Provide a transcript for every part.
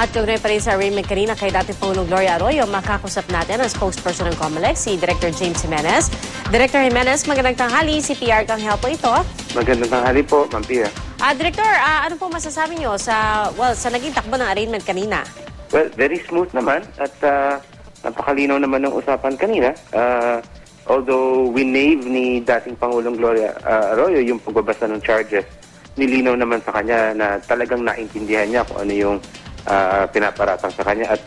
At kaugnay pa rin sa arraignment kanina kay dating Pangulong Gloria Arroyo, makakusap natin ang spokesperson ng COMELEC, si Director James Jimenez. Director Jimenez, magandang tanghali. Si PR Kanghel po ito. Magandang tanghali po, Ma'am Pia. Director, ano po masasabi nyo sa naging takbo ng arraignment kanina? Well, very smooth naman at napakalinaw naman ng usapan kanina. Although winave ni dating Pangulong Gloria Arroyo yung pagbabasa ng charges, nilinaw naman sa kanya na talagang naintindihan niya kung ano yung pinaparatang sa kanya at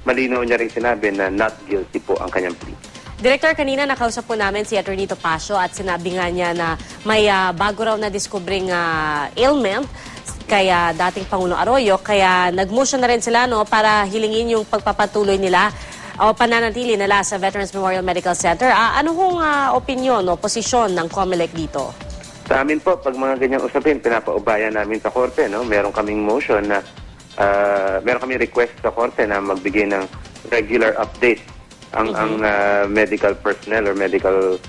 malinaw niya rin sinabi na not guilty po ang kanyang plea. Director, kanina nakausap po namin si Atty. Topacio at sinabi nga niya na may bago raw na discovering ailment kaya dating Pangulong Arroyo, kaya nag-motion na rin sila para hilingin yung pagpapatuloy nila o pananatili nila sa Veterans Memorial Medical Center. Ano hong opinion o posisyon ng COMELEC dito? Sa amin po, pag mga ganyang usapin, pinapaubayan namin sa korte. Meron kaming motion na meron kaming request sa korte na magbigay ng regular update ang medical personnel or medical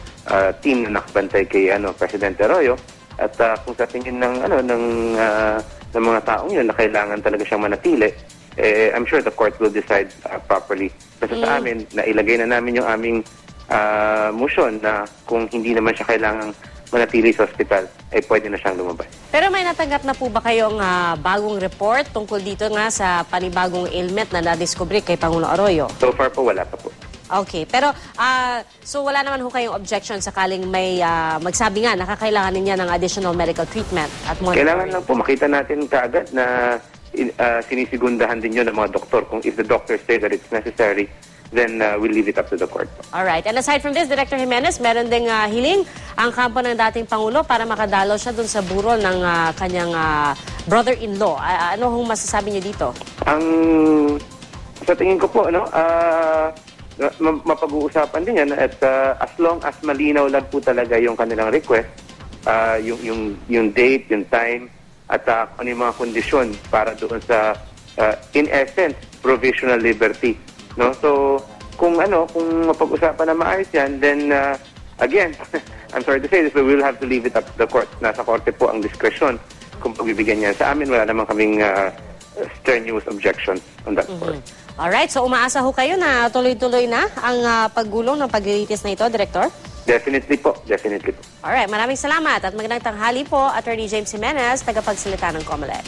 team na nakabantay kay Presidente Arroyo. At kung sa tingin ng mga taong yun na kailangan talaga siyang manatili, I'm sure the court will decide properly. Basta sa amin, nailagay na namin yung aming motion na kung hindi naman siya kailangang manatili sa hospital, pwede na siyang lumabas. Pero may natanggap na po ba kayong bagong report tungkol dito nga sa panibagong ailment na na-discover kay Pangulong Arroyo? So far po, wala pa po. Okay. Pero, so wala naman ho kayong objection sakaling may magsabi nga nakakailangan niya ng additional medical treatment at monitoring? Kailangan lang po makita natin kaagad na sinisigundahan din yun ng mga doktor. Kung if the doctor say that it's necessary, then we'll leave it up to the court. Alright. And aside from this, Director Jimenez, meron ding hiling ang kampo ng dating Pangulo para makadalo siya dun sa burol ng kanyang brother-in-law. Ano hong masasabi niyo dito? Sa tingin ko po, mapag-uusapan din yan at as long as malinaw lang po talaga yung kanilang request, yung date, yung time, at ano yung mga kondisyon para doon sa, in essence, provisional liberty. So, kung mapag-usapan na maayos yan, then, again, I'm sorry to say this, but we'll have to leave it up to the court. Nasa korte po ang discretion kung pagbibigyan niya. Sa amin, wala naman kaming strenuous objections on that part. Alright, so umaasa ho kayo na tuloy-tuloy na ang paggulong ng paglilitis na ito, Director? Definitely po, definitely po. Alright, maraming salamat at magandang tanghali po, Atty. James Jimenez, tagapagsalita ng COMELEC.